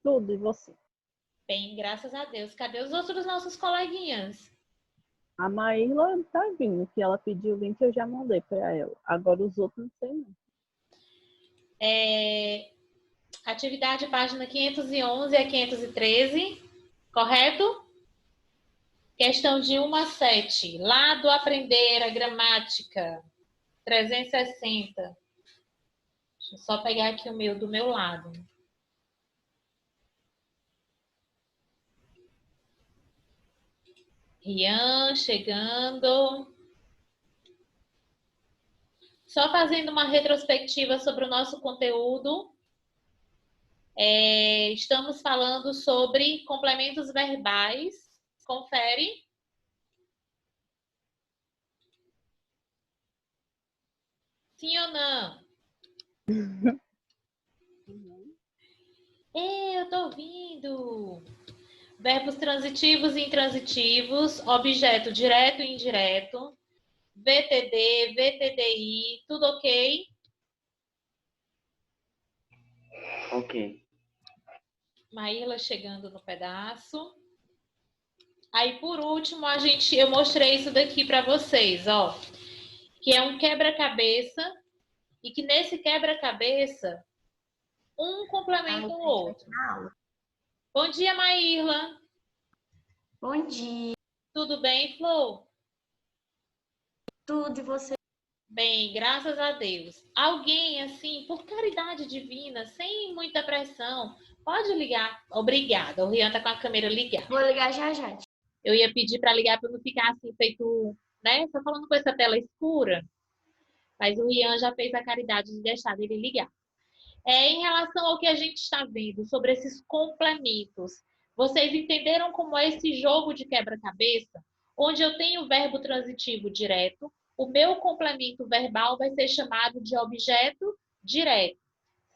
Tudo, e você? Bem, graças a Deus. Cadê os outros nossos coleguinhas? A Maíla tá vindo, que ela pediu o link, eu já mandei para ela. Agora os outros não sei não. Atividade página 511 a 513, correto? Questão de 1 a 7. Lado aprender a gramática. 360. Deixa eu só pegar aqui o meu do meu lado. Rian chegando. Só fazendo uma retrospectiva sobre o nosso conteúdo. Estamos falando sobre complementos verbais. Confere. Sim ou não? Eu tô ouvindo. Verbos transitivos e intransitivos, objeto direto e indireto, VTD, VTDI, tudo ok? Ok. Maíla chegando no pedaço. Aí, por último, eu mostrei isso daqui para vocês, ó. Que é um quebra-cabeça e que nesse quebra-cabeça, um complementa o outro. Bom dia, Maíla. Bom dia. Tudo bem, Flor? Tudo, e você? Bem, graças a Deus. Alguém, assim, por caridade divina, sem muita pressão, pode ligar? Obrigada. O Rian tá com a câmera ligada. Vou ligar já já. Eu ia pedir para ligar para não ficar assim, feito, né? Só falando com essa tela escura. Mas o Rian já fez a caridade de deixar ele ligar. Em relação ao que a gente está vendo sobre esses complementos, vocês entenderam como é esse jogo de quebra-cabeça? Onde eu tenho o verbo transitivo direto, o meu complemento verbal vai ser chamado de objeto direto.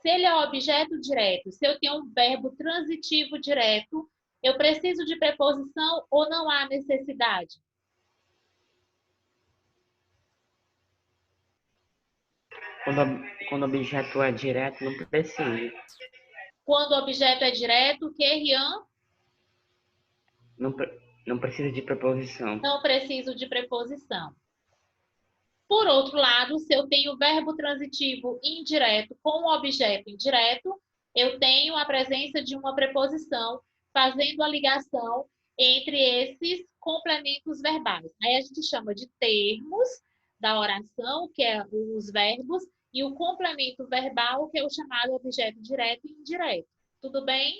Se ele é objeto direto, se eu tenho um verbo transitivo direto, eu preciso de preposição ou não há necessidade? Quando o objeto é direto, não precisa. Quando o objeto é direto, o que, Rian? Não precisa de preposição. Não preciso de preposição. Por outro lado, se eu tenho o verbo transitivo indireto com o objeto indireto, eu tenho a presença de uma preposição fazendo a ligação entre esses complementos verbais. Aí a gente chama de termos da oração, que é os verbos, e o complemento verbal, que é o chamado objeto direto e indireto. Tudo bem?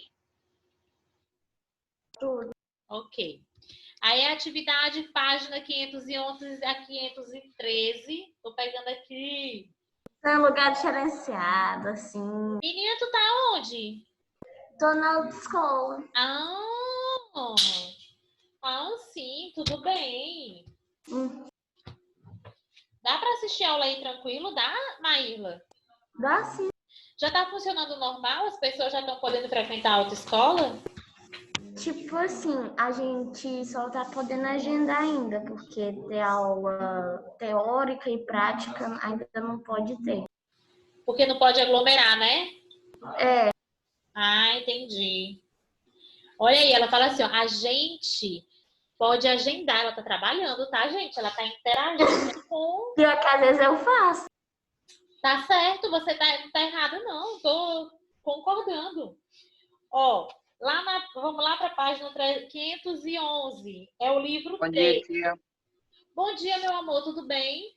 Tudo. Ok. Aí a atividade, página 511 a 513. Tô pegando aqui. É um lugar diferenciado, assim. Menina, tu tá onde? Tô na autoescola. Sim, tudo bem. Hum. Dá para assistir aula aí tranquilo? Dá, Maíla? Dá sim. Já tá funcionando normal? As pessoas já estão podendo frequentar a autoescola? Tipo assim, a gente só tá podendo agendar ainda, porque ter aula teórica e prática ainda não pode ter. Porque não pode aglomerar, né? É. Entendi. Olha aí, ela fala assim, ó, a gente pode agendar, ela tá trabalhando, tá, gente? Ela tá interagindo com... Pior que às vezes eu faço. Tá certo, você não tá errado, não. Tô concordando. Ó, vamos lá para a página 511. É o livro Bom 3. dia, tia. Bom dia, meu amor, tudo bem?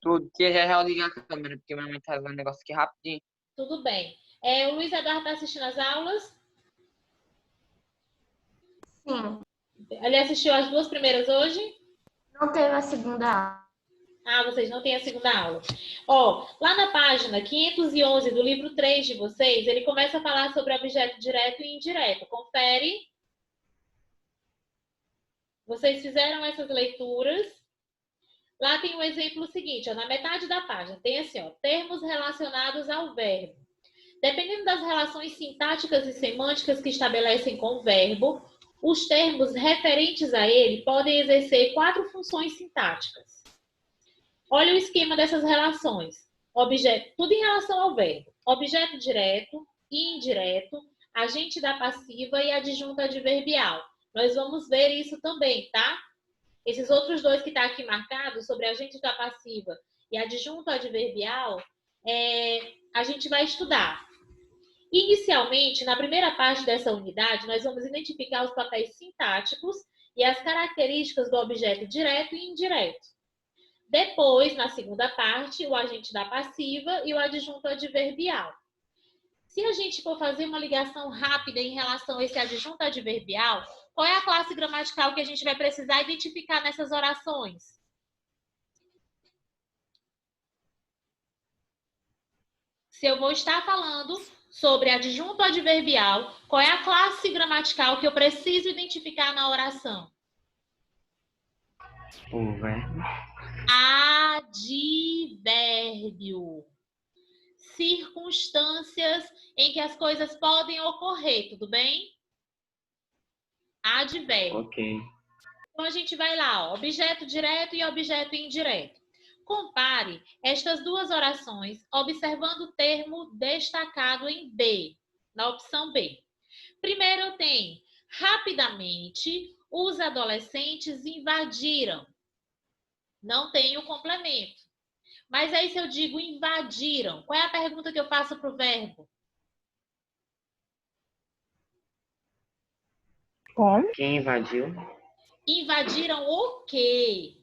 Tudo. Tia, já ligar a câmera, porque minha mãe tá vendo um negócio aqui rapidinho. Tudo bem. O Luiz Eduardo tá assistindo as aulas? Sim. Ele assistiu as 2 primeiras hoje? Não teve a segunda aula. Vocês não têm a segunda aula. Ó, lá na página 511 do livro 3 de vocês, ele começa a falar sobre objeto direto e indireto. Confere. Vocês fizeram essas leituras. Lá tem o exemplo seguinte, ó, na metade da página, tem assim, ó, termos relacionados ao verbo. Dependendo das relações sintáticas e semânticas que estabelecem com o verbo, os termos referentes a ele podem exercer 4 funções sintáticas. Olha o esquema dessas relações. Tudo em relação ao verbo. Objeto direto, indireto, agente da passiva e adjunto adverbial. Nós vamos ver isso também, tá? Esses outros dois que tá aqui marcados, sobre agente da passiva e adjunto adverbial, a gente vai estudar. Inicialmente, na primeira parte dessa unidade, nós vamos identificar os papéis sintáticos e as características do objeto direto e indireto. Depois, na segunda parte, o agente da passiva e o adjunto adverbial. Se a gente for fazer uma ligação rápida em relação a esse adjunto adverbial, qual é a classe gramatical que a gente vai precisar identificar nessas orações? Se eu vou estar falando sobre adjunto adverbial, qual é a classe gramatical que eu preciso identificar na oração? O verbo. Advérbio. Circunstâncias em que as coisas podem ocorrer, tudo bem? Advérbio. Ok. Então, a gente vai lá, ó, objeto direto e objeto indireto. Compare estas duas orações observando o termo destacado em B, na opção B. Primeiro eu tenho, rapidamente, os adolescentes invadiram. Não tem o complemento. Mas aí se eu digo invadiram, qual é a pergunta que eu faço para o verbo? Como? Quem invadiu? Invadiram o quê?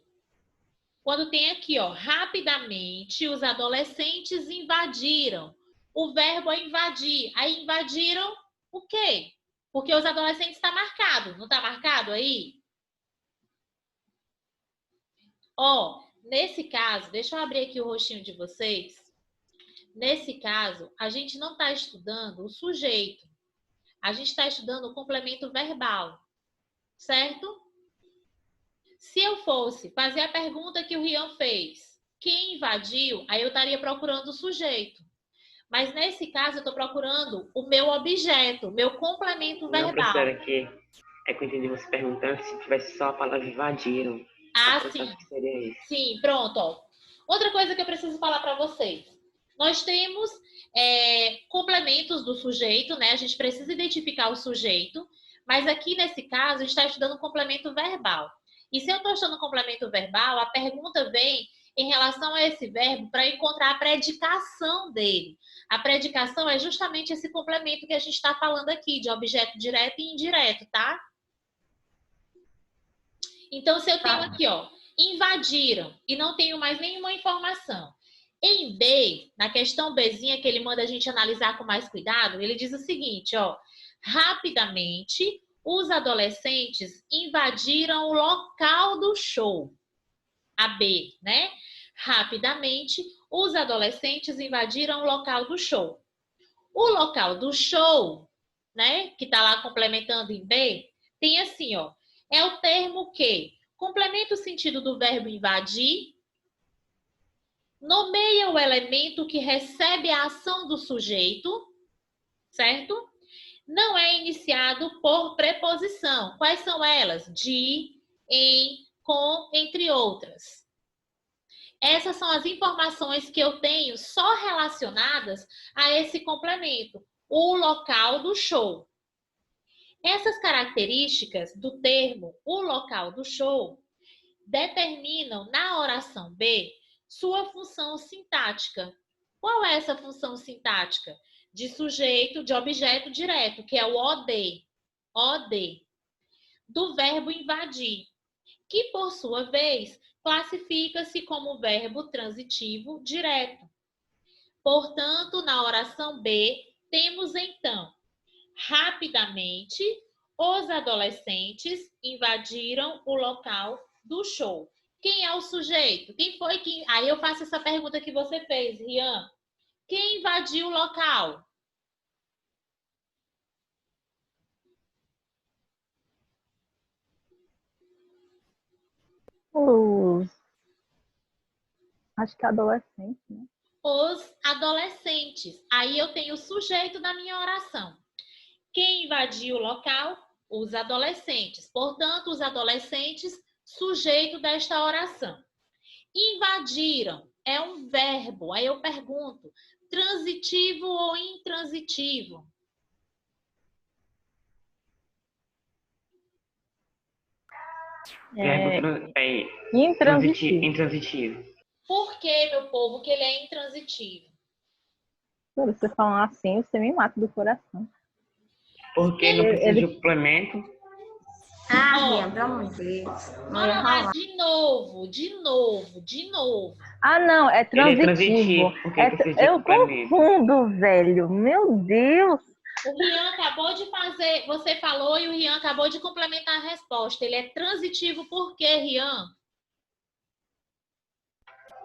Quando tem aqui, ó, rapidamente os adolescentes invadiram. O verbo é invadir. Aí invadiram o quê? Porque os adolescentes está marcado. Não está marcado aí? Ó, nesse caso, deixa eu abrir aqui o rostinho de vocês. Nesse caso, a gente não está estudando o sujeito. A gente está estudando o complemento verbal. Certo? Se eu fosse fazer a pergunta que o Rian fez, quem invadiu, aí eu estaria procurando o sujeito. Mas nesse caso, eu estou procurando o meu objeto, o meu complemento Não, verbal. professora, que é que eu entendi você perguntando se tivesse só a palavra invadiram. Ah, Eu sim. pensava que seria isso. Sim, pronto. Ó. Outra coisa que eu preciso falar para vocês. Nós temos complementos do sujeito, né? A gente precisa identificar o sujeito, mas aqui nesse caso, a gente está estudando complemento verbal. E se eu estou estudando complemento verbal, a pergunta vem em relação a esse verbo para encontrar a predicação dele. A predicação é justamente esse complemento que a gente está falando aqui, de objeto direto e indireto, tá? Então, se eu tenho aqui, ó, invadiram e não tenho mais nenhuma informação. Em B, na questão Bzinha, que ele manda a gente analisar com mais cuidado, ele diz o seguinte, ó, rapidamente, os adolescentes invadiram o local do show. A B, né? Rapidamente, os adolescentes invadiram o local do show. O local do show, né, que tá lá complementando em B, tem assim, ó, é o termo que complementa o sentido do verbo invadir, nomeia o elemento que recebe a ação do sujeito, certo? Não é iniciado por preposição. Quais são elas? De, em, com, entre outras. Essas são as informações que eu tenho só relacionadas a esse complemento, o local do show. Essas características do termo o local do show determinam na oração B sua função sintática. Qual é essa função sintática? De sujeito, de objeto direto, que é o OD. OD. Do verbo invadir, que por sua vez classifica-se como verbo transitivo direto. Portanto, na oração B, temos então, rapidamente, os adolescentes invadiram o local do show. Quem é o sujeito? Quem foi que... Aí eu faço essa pergunta que você fez, Rian. Quem invadiu o local? Acho que adolescente, né? Os adolescentes. Aí eu tenho o sujeito da minha oração. Quem invadiu o local? Os adolescentes. Portanto, os adolescentes, sujeito desta oração. Invadiram é um verbo. Aí eu pergunto, transitivo ou intransitivo? Verbo Intransitivo. intransitivo. Por que, meu povo, que ele é intransitivo? Pô, você falando assim, você me mata do coração. Porque não precisa de complemento. Rian, pelo amor de Deus. Não Bora ia lá, rolar. de novo. Ah, não, é Ele é transitivo. transitivo, porque precisa de Eu complemento. confundo, velho. Meu Deus. O Rian acabou de fazer, você falou e o Rian acabou de complementar a resposta. Ele é transitivo por quê, Rian?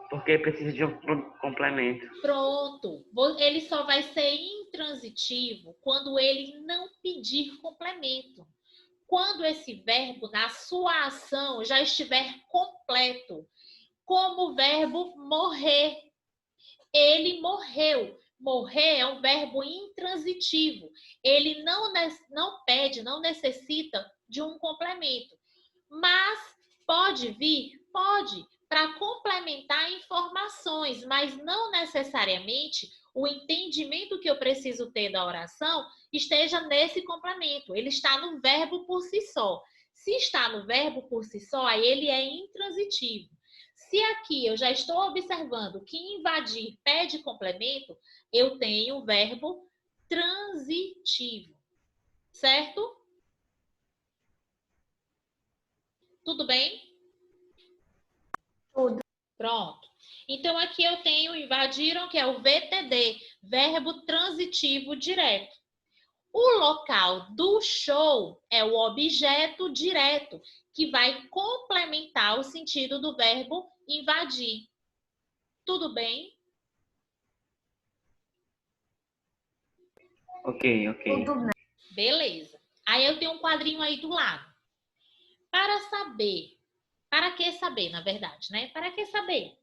Porque precisa de um complemento. Pronto. Ele só vai ser intransitivo quando ele não pedir complemento. Quando esse verbo, na sua ação, já estiver completo. Como o verbo morrer. Ele morreu. Morrer é um verbo intransitivo. Ele não pede, não necessita de um complemento. Mas pode vir? Pode, para complementar informações, mas não necessariamente o entendimento que eu preciso ter da oração esteja nesse complemento. Ele está no verbo por si só. Se está no verbo por si só, aí ele é intransitivo. Se aqui eu já estou observando que invadir pede complemento, eu tenho o verbo transitivo, certo? Tudo bem? Tudo. Pronto. Então, aqui eu tenho invadiram, que é o VTD, verbo transitivo direto. O local do show é o objeto direto, que vai complementar o sentido do verbo invadir. Tudo bem? Ok. Tudo bem. Beleza. Aí eu tenho um quadrinho aí do lado. Para que saber, na verdade, né? Para que saber?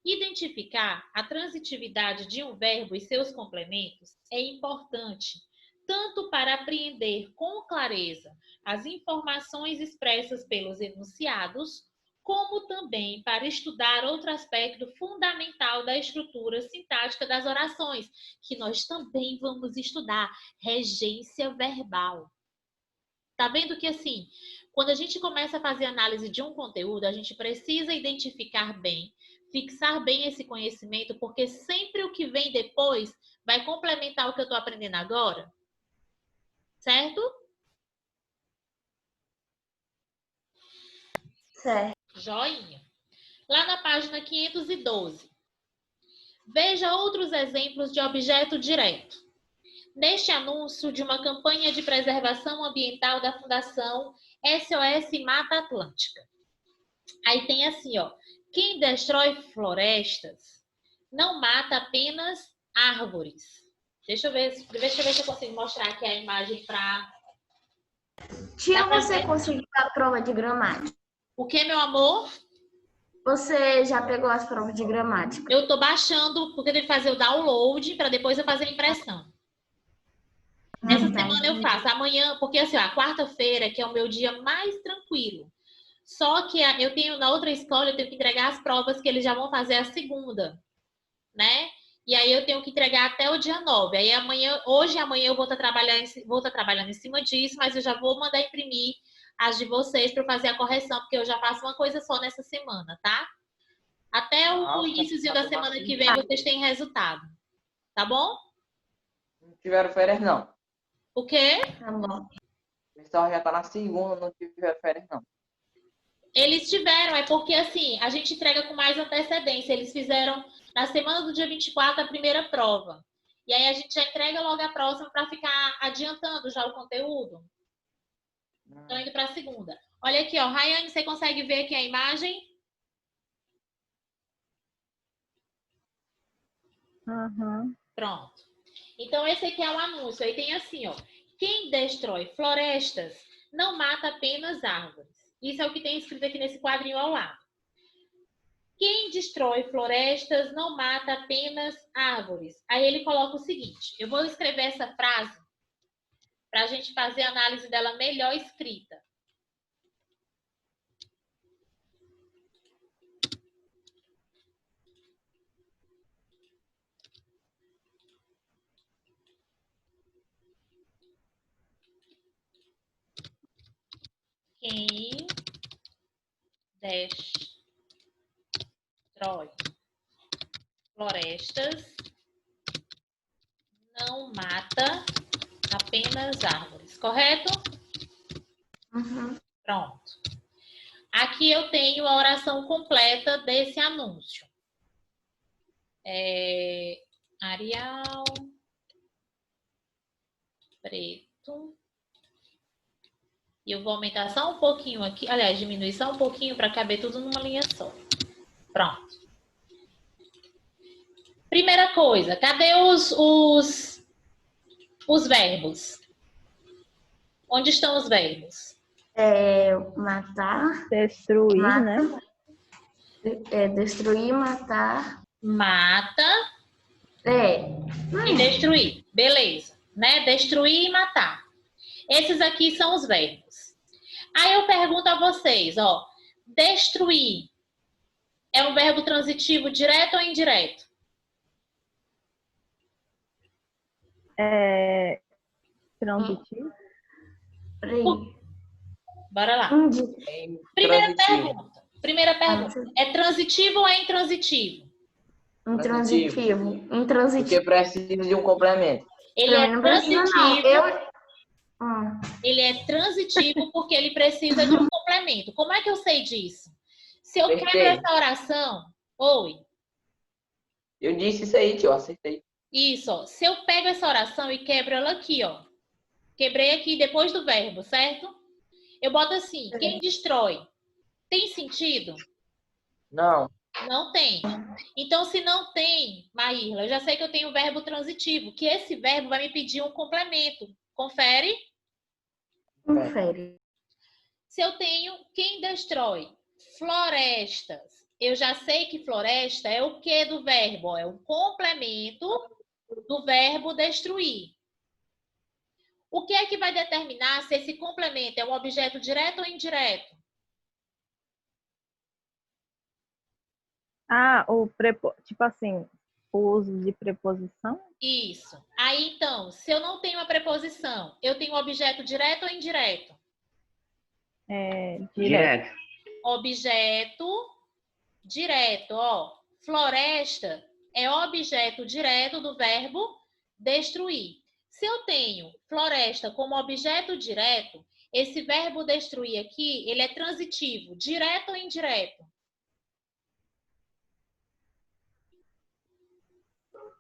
Identificar a transitividade de um verbo e seus complementos é importante, tanto para apreender com clareza as informações expressas pelos enunciados, como também para estudar outro aspecto fundamental da estrutura sintática das orações, que nós também vamos estudar, regência verbal. Tá vendo que assim, quando a gente começa a fazer análise de um conteúdo, a gente precisa identificar bem, fixar bem esse conhecimento, porque sempre o que vem depois vai complementar o que eu estou aprendendo agora. Certo? Certo. Joinha. Lá na página 512. Veja outros exemplos de objeto direto. Neste anúncio de uma campanha de preservação ambiental da Fundação SOS Mata Atlântica. Aí tem assim, ó. Quem destrói florestas não mata apenas árvores. Deixa eu ver se eu consigo mostrar aqui a imagem para... Tia, você conseguiu a prova de gramática? O que, meu amor? Você já pegou as provas de gramática? Eu tô baixando, porque eu tenho que fazer o download para depois eu fazer a impressão. Essa semana eu faço. Amanhã, porque assim, a quarta-feira, que é o meu dia mais tranquilo. Só que eu tenho, na outra escola, eu tenho que entregar as provas que eles já vão fazer a segunda, né? E aí eu tenho que entregar até o dia 9. Aí hoje e amanhã eu vou estar trabalhando em cima disso, mas eu já vou mandar imprimir as de vocês para fazer a correção, porque eu já faço uma coisa só nessa semana, tá? Até o iníciozinho da semana que vem vocês têm resultado. Tá bom? Não tiveram férias, não. O quê? Tá bom. O pessoal já tá na segunda, não tiveram férias, não. Eles tiveram, é porque assim, a gente entrega com mais antecedência. Eles fizeram na semana do dia 24 a primeira prova. E aí a gente já entrega logo a próxima para ficar adiantando já o conteúdo. Estão indo para a segunda. Olha aqui, ó. Rayane, você consegue ver aqui a imagem? Uhum. Pronto. Então, esse aqui é um anúncio. Aí tem assim, ó. Quem destrói florestas não mata apenas árvores. Isso é o que tem escrito aqui nesse quadrinho ao lado. Quem destrói florestas não mata apenas árvores. Aí ele coloca o seguinte. Eu vou escrever essa frase para a gente fazer a análise dela melhor escrita. Quem destrói florestas, não mata apenas árvores, correto? Uhum. Pronto. Aqui eu tenho a oração completa desse anúncio. Arial preto. E eu vou aumentar só um pouquinho aqui, aliás, diminuir só um pouquinho para caber tudo numa linha só. Pronto. Primeira coisa, cadê os verbos? Onde estão os verbos? Matar, Destruir, Mata. né? Destruir, matar. Mata e destruir. Beleza, né? Destruir e matar. Esses aqui são os verbos. Aí eu pergunto a vocês, ó, destruir é um verbo transitivo direto ou indireto? Transitivo. Bora lá. Transitivo. Primeira pergunta. É transitivo ou é intransitivo? Intransitivo. Porque precisa de um complemento. Ele é Não precisa, não. transitivo. Ele é transitivo porque ele precisa de um complemento. Como é que eu sei disso? Se eu quebro essa oração... Oi. Eu disse isso aí, tio, acertei. Isso, ó. Se eu pego essa oração e quebro ela aqui, ó. Quebrei aqui depois do verbo, certo? Eu boto assim, quem destrói? Tem sentido? Não. Não tem. Então, se não tem, Maírla, eu já sei que eu tenho o verbo transitivo, que esse verbo vai me pedir um complemento. Confere? Confere. Se eu tenho quem destrói? Florestas. Eu já sei que floresta é o que do verbo? É um complemento do verbo destruir. O que é que vai determinar se esse complemento é um objeto direto ou indireto? Tipo assim, o uso de preposição? Isso. Aí, então, se eu não tenho a preposição, eu tenho objeto direto ou indireto? Direto. Objeto direto, ó. Floresta é objeto direto do verbo destruir. Se eu tenho floresta como objeto direto, esse verbo destruir aqui, ele é transitivo, direto ou indireto?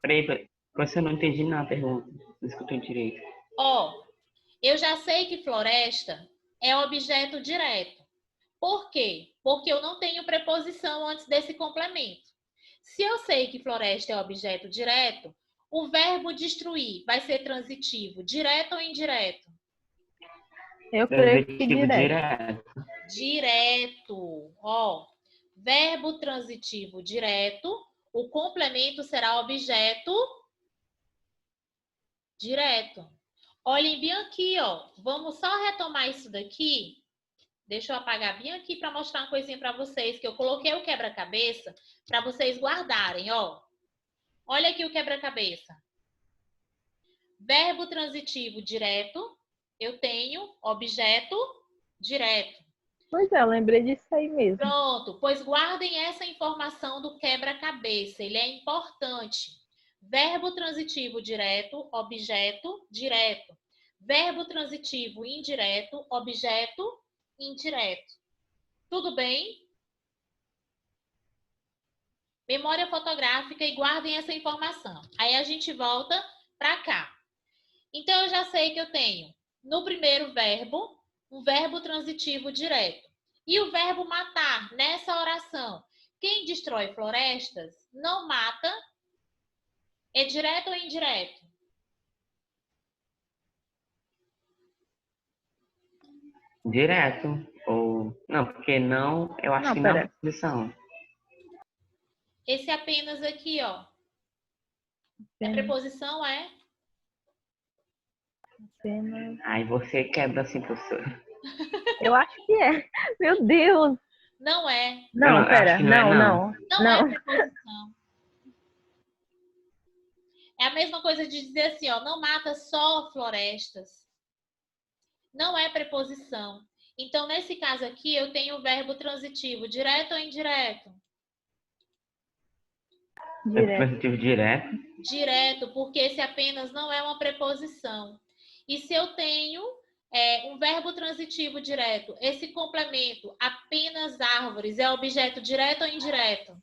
Peraí, você não entendi na pergunta. Não escutou direito. Ó, eu já sei que floresta é objeto direto. Por quê? Porque eu não tenho preposição antes desse complemento. Se eu sei que floresta é objeto direto, o verbo destruir vai ser transitivo, direto ou indireto? Eu creio que direto. Direto. Ó, verbo transitivo direto, o complemento será objeto direto. Olhem bem aqui, ó. Vamos só retomar isso daqui. Deixa eu apagar bem aqui para mostrar uma coisinha para vocês, que eu coloquei o quebra-cabeça para vocês guardarem, ó. Olha aqui o quebra-cabeça. Verbo transitivo direto, eu tenho objeto direto. Pois é, eu lembrei disso aí mesmo. Pronto, pois guardem essa informação do quebra-cabeça, ele é importante. Verbo transitivo direto, objeto direto. Verbo transitivo indireto, objeto indireto. Tudo bem? Memória fotográfica e guardem essa informação. Aí a gente volta para cá. Então, eu já sei que eu tenho, no primeiro verbo, um verbo transitivo direto. E o verbo matar, nessa oração. Quem destrói florestas não mata. É direto ou indireto? Direto. Ou... Não, porque não, eu acho que não é preposição. Esse apenas aqui, ó. A preposição é? Apenas. Aí você quebra assim, professor. Eu acho que é. Meu Deus. Não é. Não, pera. Não. Não é preposição. É a mesma coisa de dizer assim, ó, não mata só florestas. Não é preposição. Então, nesse caso aqui, eu tenho o verbo transitivo direto ou indireto? Direto. Transitivo direto. Direto, porque esse apenas não é uma preposição. E se eu tenho um verbo transitivo direto, esse complemento, apenas árvores, é objeto direto ou indireto?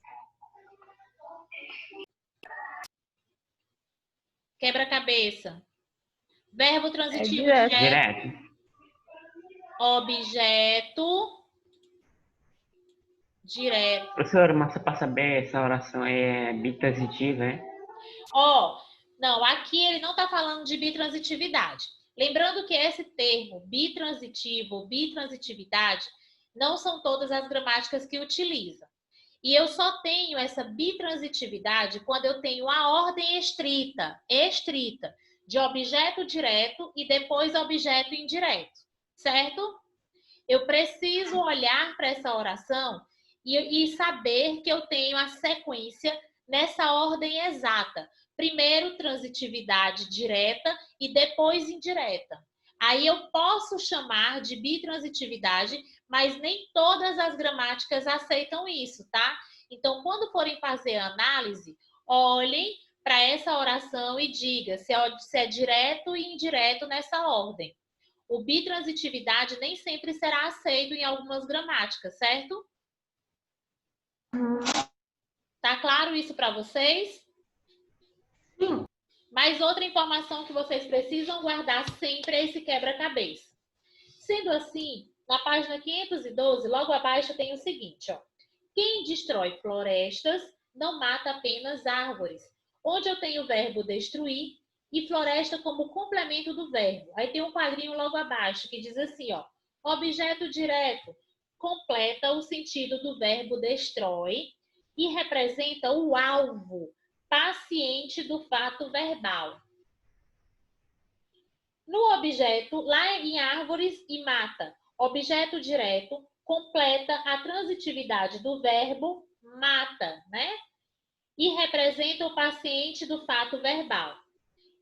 Quebra-cabeça. Verbo transitivo direto. Direto. Objeto direto. Professora, mas só para saber, essa oração aí é bitransitiva, é? Não, aqui ele não está falando de bitransitividade. Lembrando que esse termo bitransitivo, bitransitividade, não são todas as gramáticas que utiliza. E eu só tenho essa bitransitividade quando eu tenho a ordem estrita, de objeto direto e depois objeto indireto, certo? Eu preciso olhar para essa oração e saber que eu tenho a sequência nessa ordem exata. Primeiro, transitividade direta e depois indireta. Aí eu posso chamar de bitransitividade, mas nem todas as gramáticas aceitam isso, tá? Então, quando forem fazer a análise, olhem para essa oração e diga se é direto e indireto nessa ordem. O bitransitividade nem sempre será aceito em algumas gramáticas, certo? Tá claro isso para vocês? Sim. Mas outra informação que vocês precisam guardar sempre é esse quebra-cabeça. Sendo assim, na página 512, logo abaixo tem o seguinte, ó. Quem destrói florestas não mata apenas árvores. Onde eu tenho o verbo destruir e floresta como complemento do verbo. Aí tem um quadrinho logo abaixo que diz assim, ó. Objeto direto completa o sentido do verbo destrói e representa o alvo paciente do fato verbal. No objeto, lá em árvores e mata, objeto direto completa a transitividade do verbo mata, né? E representa o paciente do fato verbal.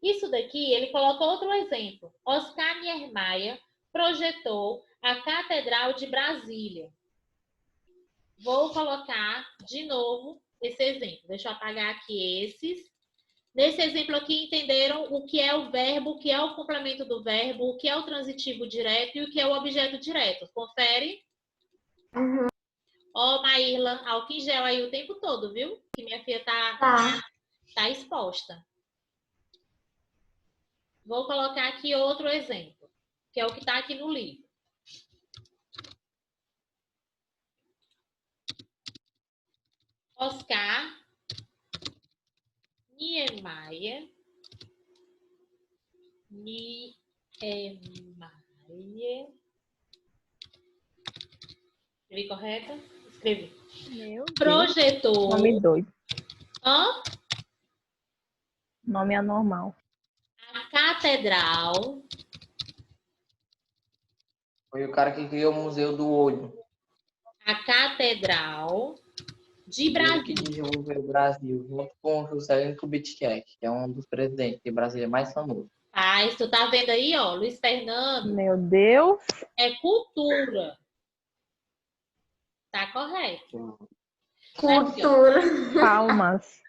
Isso daqui, ele coloca outro exemplo. Oscar Niemeyer projetou a Catedral de Brasília. Vou colocar de novo esse exemplo. Deixa eu apagar aqui esses. Nesse exemplo aqui, entenderam o que é o verbo, o que é o complemento do verbo, o que é o transitivo direto e o que é o objeto direto. Confere? Uhum. Ó, Maírla, álcool em gel aí o tempo todo, viu? Que minha filha tá exposta. Vou colocar aqui outro exemplo, que é o que está aqui no livro. Oscar Niemeyer. Escrevi correta? Escrevi. Meu Deus. Projetou. Nome doido. Hã? Nome anormal. A Catedral. Foi o cara que criou o Museu do Olho. A Catedral de Ele Brasília. que desenvolveu o Brasil, junto com o Juscelino Kubitschek, que é um dos presidentes de Brasília mais famosos. Mas tu tá vendo aí, ó, Luiz Fernando, Meu Deus. é cultura. Tá correto. Cultura. Palmas.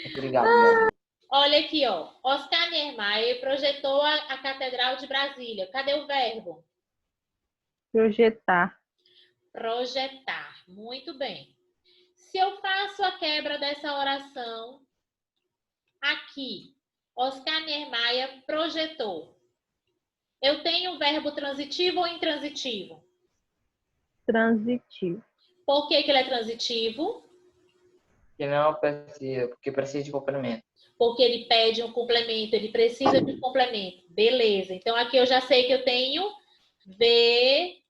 Obrigado, meu. Olha aqui, ó. Oscar Niemeyer projetou a Catedral de Brasília. Cadê o verbo? Projetar. Projetar. Muito bem. Se eu faço a quebra dessa oração aqui, Oscar Niemeyer projetou. Eu tenho o verbo transitivo ou intransitivo? Transitivo. Por que ele é transitivo? Que não precisa, porque precisa de complemento. Porque ele pede um complemento, ele precisa de um complemento. Beleza. Então, aqui eu já sei que eu tenho VT.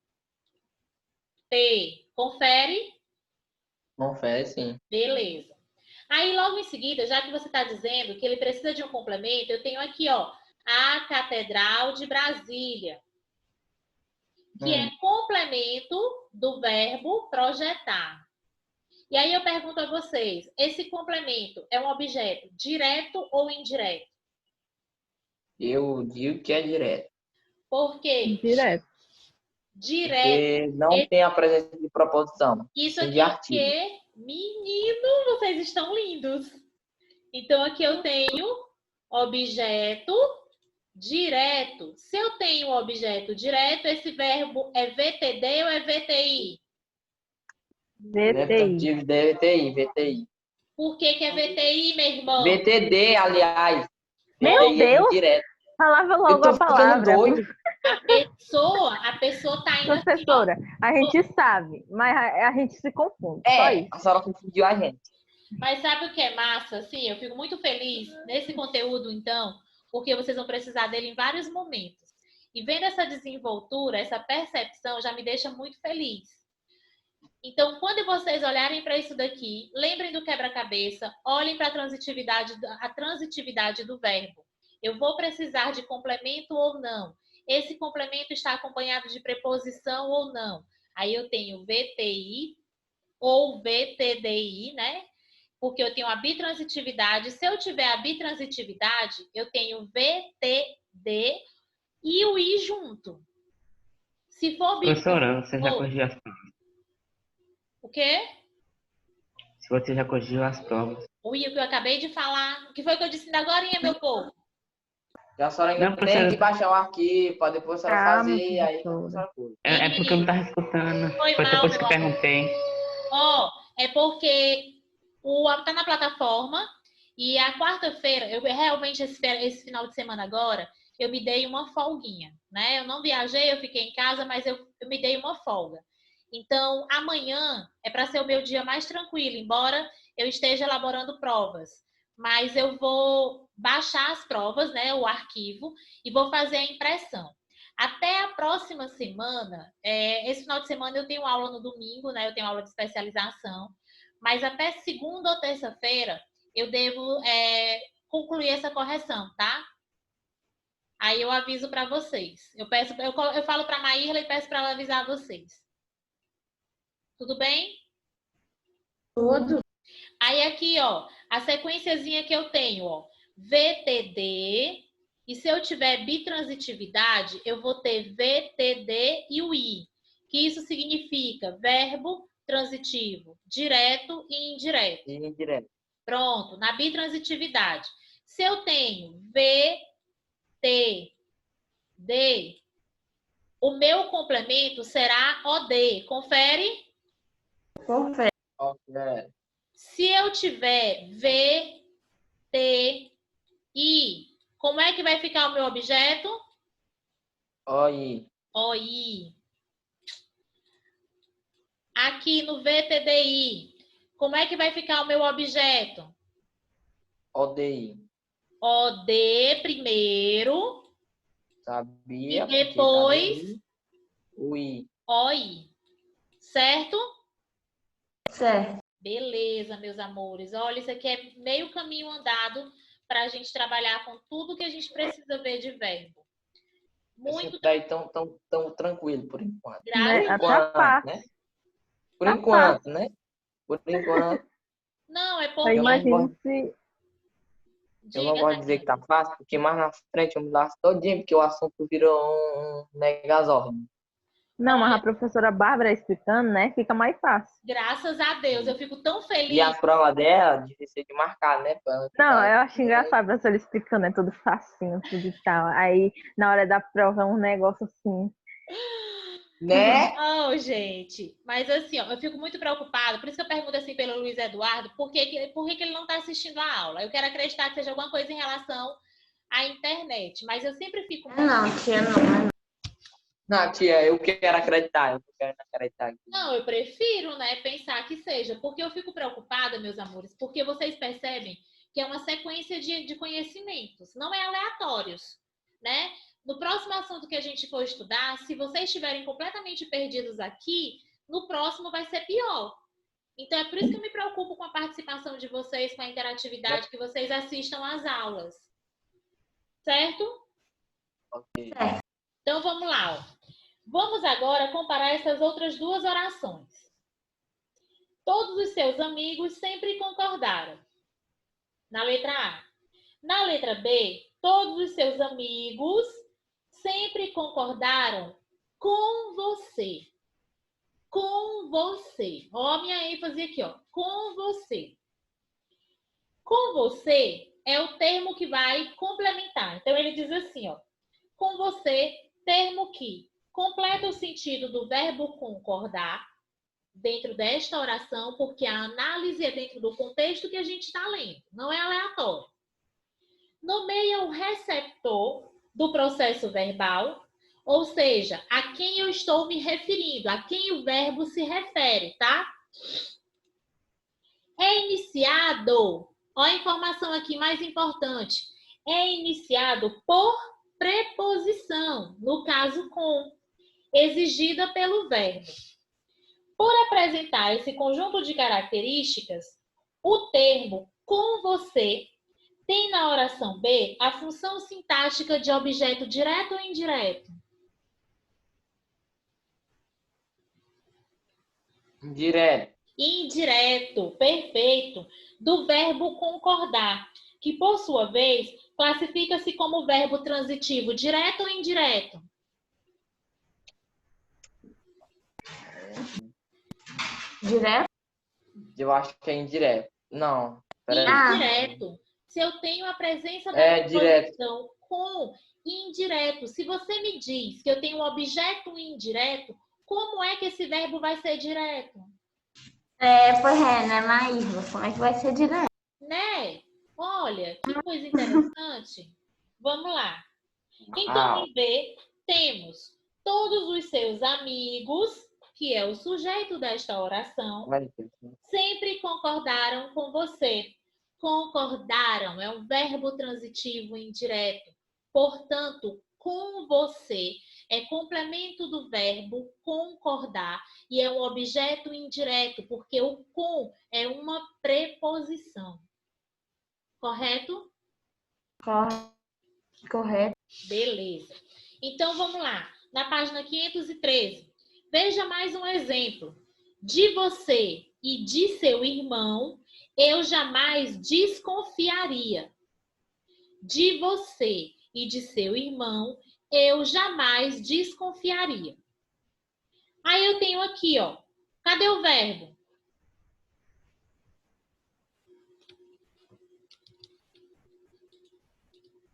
Confere? Confere, sim. Beleza. Aí, logo em seguida, já que você está dizendo que ele precisa de um complemento, eu tenho aqui, ó, a Catedral de Brasília, que é complemento do verbo projetar. E aí eu pergunto a vocês, esse complemento é um objeto direto ou indireto? Eu digo que é direto. Por quê? Direto. Direto. Porque não tem a presença de proposição, Isso sim aqui de é o artigo. quê? Menino, vocês estão lindos. Então, aqui eu tenho objeto direto. Se eu tenho objeto direto, esse verbo é VTD ou é VTI? VTI. VTI. Por que que é VTI, meu irmão? VTD, aliás. Meu VTI é Deus! direto. Falava Eu logo tô a ficando palavra. doido. A pessoa tá indo assim, ó. Professora, a gente sabe, mas a gente se confunde. Só isso. A senhora confundiu a gente. Mas sabe o que é massa? Assim, eu fico muito feliz nesse conteúdo, então, porque vocês vão precisar dele em vários momentos. E vendo essa desenvoltura, essa percepção, já me deixa muito feliz. Então, quando vocês olharem para isso daqui, lembrem do quebra-cabeça, olhem para a transitividade do verbo. Eu vou precisar de complemento ou não? Esse complemento está acompanhado de preposição ou não? Aí eu tenho VTI ou VTDI, né? Porque eu tenho a bitransitividade. Se eu tiver a bitransitividade, eu tenho VTD e o I junto. Se for Professora, você já bitransitivo... corrigiu as provas. O quê? Se você já corrigiu as provas. O I, o que eu acabei de falar. O que foi que eu disse ainda agora, meu povo? A senhora ainda Não, tem professora, que baixar o arquivo para depois a senhora Calma, fazer. Aí a professora. senhora coisa. é porque eu não estava escutando. Foi Foi mal, depois que meu eu amor. perguntei. Ó, é porque tá na plataforma e a quarta-feira, eu realmente esse final de semana agora, eu me dei uma folguinha, né? Eu não viajei, eu fiquei em casa, mas eu me dei uma folga. Então, amanhã é para ser o meu dia mais tranquilo, embora eu esteja elaborando provas. Mas eu vou baixar as provas, né, o arquivo, e vou fazer a impressão. Até a próxima semana, esse final de semana eu tenho aula no domingo, né? Eu tenho aula de especialização, mas até segunda ou terça-feira eu devo concluir essa correção, tá? Aí eu aviso para vocês. Eu falo para a Maírla e peço para ela avisar vocês. Tudo bem? Tudo. Aí aqui, ó, a sequenciazinha que eu tenho, ó, VTD, e se eu tiver bitransitividade, eu vou ter VTD e o I, que isso significa verbo transitivo, direto e indireto. E indireto. Pronto, na bitransitividade. Se eu tenho VTD, o meu complemento será OD. Confere? Confere. Ok. Se eu tiver VTI, como é que vai ficar o meu objeto? OI. OI. Aqui no VTDI, como é que vai ficar o meu objeto? ODI. OD primeiro Sabia? e depois O I. OI. Certo? Certo. Beleza, meus amores. Olha, isso aqui é meio caminho andado para a gente trabalhar com tudo que a gente precisa ver de verbo. Muito daí tão tranquilo por enquanto. graças a Tá fácil. Né? Por Tá enquanto, né? Por enquanto. Não, é Eu porque... imagino se... Eu não gosto de dizer que tá fácil, porque mais na frente eu me lasco todinho, porque o assunto virou um megazord. Não, mas a professora Bárbara explicando, né? Fica mais fácil. Graças a Deus, eu fico tão feliz. E as provas dela, difícil de marcar, né? Não, eu acho engraçado a professora explicando, é tudo facinho, tudo e tal. Aí, na hora da prova, é um negócio assim. Né? Oh, gente. Mas assim, ó, eu fico muito preocupada. Por isso que eu pergunto assim pelo Luiz Eduardo, por que ele não está assistindo a aula? Eu quero acreditar que seja alguma coisa em relação à internet. Mas eu sempre fico... Não, tia, não. Não, tia, eu quero acreditar. Não, eu prefiro, né, pensar que seja. Porque eu fico preocupada, meus amores, porque vocês percebem que é uma sequência de conhecimentos. Não é aleatórios, né? No próximo assunto que a gente for estudar, se vocês estiverem completamente perdidos aqui, no próximo vai ser pior. Então, é por isso que eu me preocupo com a participação de vocês, com a interatividade, que vocês assistam às aulas. Certo? Ok. Então, vamos lá. Ó. Vamos agora comparar essas outras duas orações. Todos os seus amigos sempre concordaram. Na letra A. Na letra B, todos os seus amigos sempre concordaram com você. Com você. Ó, minha ênfase aqui, ó. Com você. Com você é o termo que vai complementar. Então, ele diz assim, ó. Com você, termo que completa o sentido do verbo concordar dentro desta oração, porque a análise é dentro do contexto que a gente está lendo, não é aleatório. Nomeia o receptor do processo verbal, ou seja, a quem eu estou me referindo, a quem o verbo se refere, tá? É iniciado, ó a informação aqui mais importante, é iniciado por preposição, no caso com, exigida pelo verbo. Por apresentar esse conjunto de características, o termo com você tem na oração B a função sintática de objeto direto ou indireto? Direto. Indireto, perfeito, do verbo concordar, que por sua vez classifica-se como verbo transitivo direto ou indireto? Direto? Eu acho que é indireto. Não, peraí. Indireto. Se eu tenho a presença da preposição com indireto, se você me diz que eu tenho um objeto indireto, como é que esse verbo vai ser direto? Pois é, né, Maíra? Como é que vai ser direto? Né? Olha, que coisa interessante. Vamos lá. Então, em B, temos todos os seus amigos, que é o sujeito desta oração, sempre concordaram com você. Concordaram é um verbo transitivo indireto. Portanto, com você é complemento do verbo concordar e é um objeto indireto, porque o com é uma preposição. Correto? Correto. Beleza. Então, vamos lá. Na página 513. Veja mais um exemplo. De você e de seu irmão, eu jamais desconfiaria. De você e de seu irmão, eu jamais desconfiaria. Aí eu tenho aqui, ó. Cadê o verbo?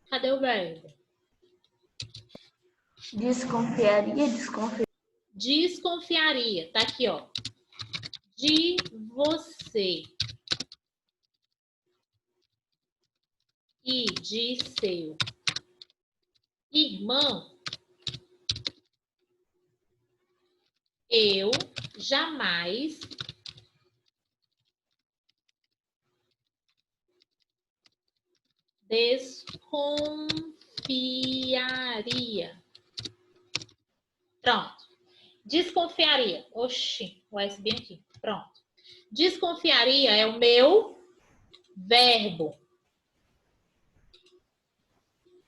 Cadê o verbo? Desconfiaria. Tá aqui, ó. De você e de seu irmão, eu jamais desconfiaria. Pronto. Desconfiaria. Oxi, o S bem aqui. Pronto. Desconfiaria é o meu verbo.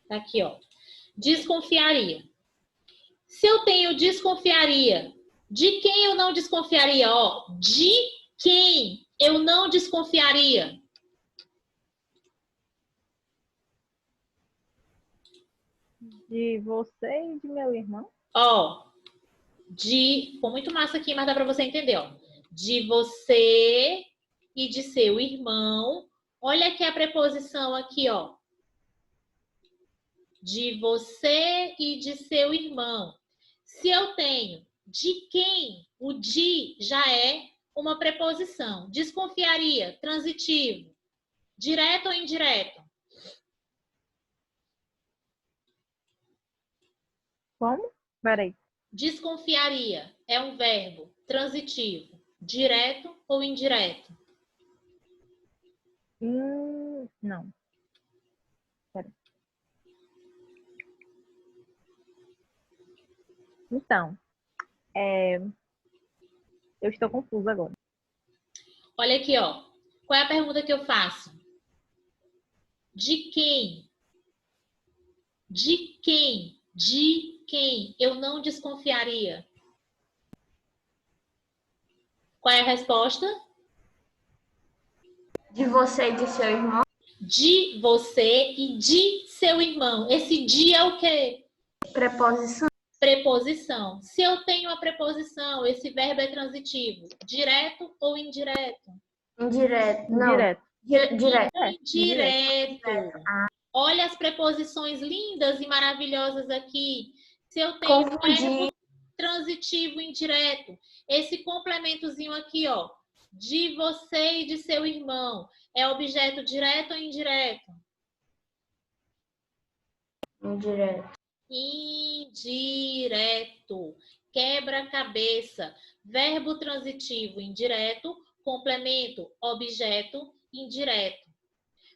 Tá aqui, ó. Desconfiaria. Se eu tenho desconfiaria, de quem eu não desconfiaria? Ó, de quem eu não desconfiaria? De você e de meu irmão? Ó, ficou muito massa aqui, mas dá para você entender, ó. De você e de seu irmão. Olha aqui a preposição aqui, ó. De você e de seu irmão. Se eu tenho de quem, o de já é uma preposição. Desconfiaria, transitivo. Direto ou indireto? Como? Peraí. Desconfiaria é um verbo transitivo. Direto ou indireto? Não. Peraí. Então, eu estou confusa agora. Olha aqui, ó. Qual é a pergunta que eu faço? De quem? De quem? De quem eu não desconfiaria? Qual é a resposta? De você e de seu irmão. De você e de seu irmão. Esse de é o quê? Preposição. Preposição. Se eu tenho a preposição, esse verbo é transitivo, direto ou indireto? Indireto. Não. Direto. Direto. Indireto. Olha as preposições lindas e maravilhosas aqui. Se eu tenho verbo transitivo indireto, esse complementozinho aqui, ó, de você e de seu irmão, é objeto direto ou indireto? Indireto. Indireto. Quebra-cabeça. Verbo transitivo indireto, complemento, objeto indireto.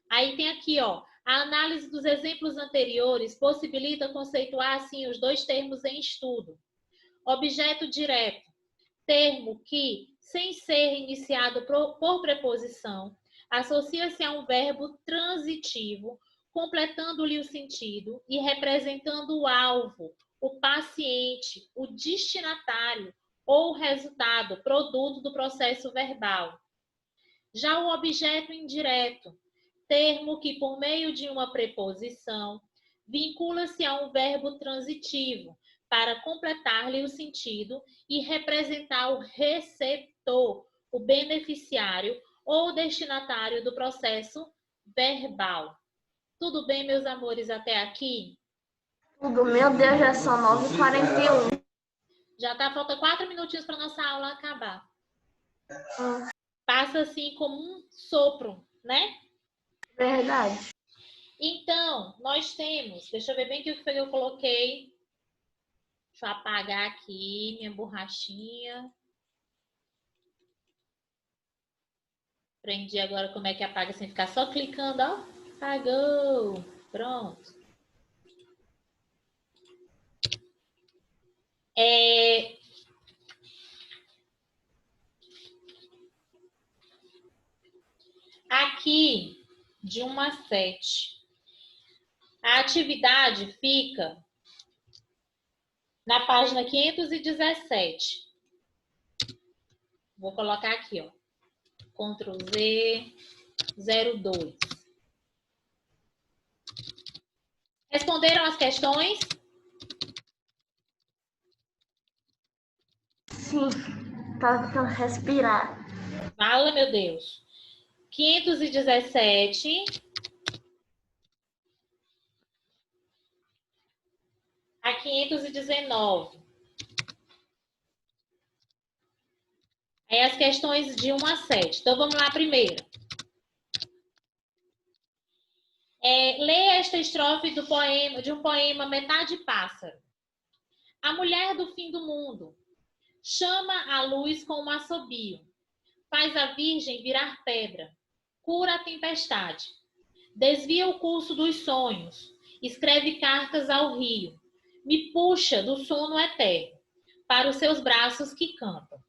Aí tem aqui, ó, a análise dos exemplos anteriores possibilita conceituar assim os dois termos em estudo. Objeto direto, termo que, sem ser iniciado por preposição, associa-se a um verbo transitivo, completando-lhe o sentido e representando o alvo, o paciente, o destinatário ou o resultado, produto do processo verbal. Já o objeto indireto, termo que, por meio de uma preposição, vincula-se a um verbo transitivo para completar-lhe o sentido e representar o receptor, o beneficiário ou destinatário do processo verbal. Tudo bem, meus amores, até aqui? Tudo. Meu Deus, já são 9h41. Já tá, falta 4 minutinhos para nossa aula acabar. Passa assim como um sopro, né? Verdade. Então, nós temos, deixa eu ver bem o que foi que eu coloquei. Deixa eu apagar aqui minha borrachinha. Aprendi agora como é que apaga sem ficar só clicando, ó. Apagou. Pronto. Aqui, de 1 a 7. A atividade fica na página 517. Vou colocar aqui, ó. Ctrl Z 02. Responderam as questões? Sim. Tá tentando respirar. Fala, meu Deus. 517. A 519. Aí as questões de 1 a 7. Então, vamos lá primeiro. Leia esta estrofe de um poema Metade Pássaro. A mulher do fim do mundo chama a luz com um assobio. Faz a virgem virar pedra. Cura a tempestade. Desvia o curso dos sonhos. Escreve cartas ao rio. Me puxa do sono eterno para os seus braços que cantam.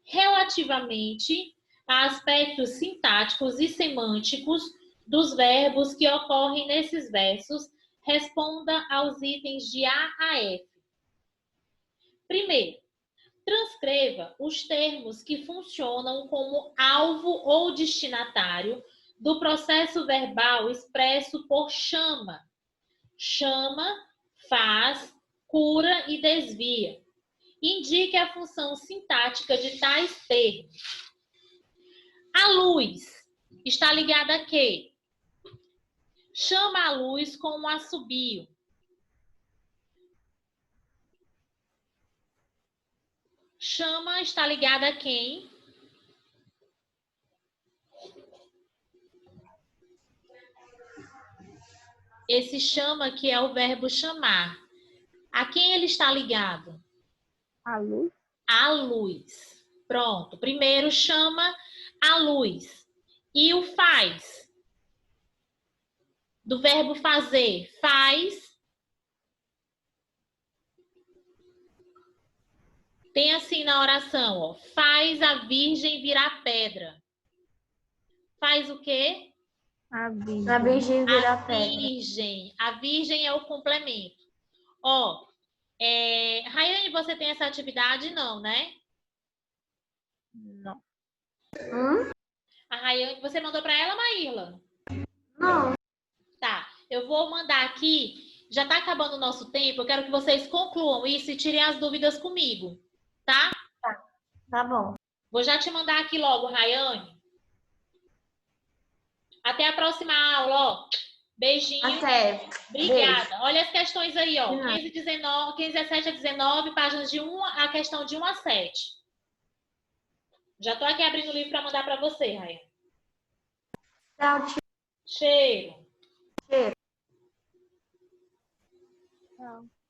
Relativamente a aspectos sintáticos e semânticos dos verbos que ocorrem nesses versos, responda aos itens de A a F. Primeiro, transcreva os termos que funcionam como alvo ou destinatário do processo verbal expresso por chama. Chama, faz, cura e desvia. Indique a função sintática de tais termos. A luz está ligada a quê? Chama a luz com um assobio. Chama está ligada a quem? Esse chama aqui é o verbo chamar. A quem ele está ligado? A luz. A luz. Pronto. Primeiro chama a luz. E o faz? Do verbo fazer. Faz. Tem assim na oração, ó. Faz a virgem virar pedra. Faz o quê? A virgem. A virgem virar pedra. Virgem. A virgem é o complemento. Ó, Rayane, você tem essa atividade? Não, né? Não. A Rayane, você mandou para ela, Maíla? Não. Tá, eu vou mandar aqui Já está acabando o nosso tempo, eu quero que vocês concluam isso e tirem as dúvidas comigo, tá? Tá bom. Vou já te mandar aqui logo, Rayane. Até a próxima aula, ó. Beijinho. Até. Obrigada. Beijo. Olha as questões aí, ó. De nada. 15, 19, 15, 17 a 19, páginas de 1 a questão de 1 a 7. Já tô aqui abrindo o livro para mandar para você, Rayane. Tchau, tchau. Cheiro. Cheiro. Tchau.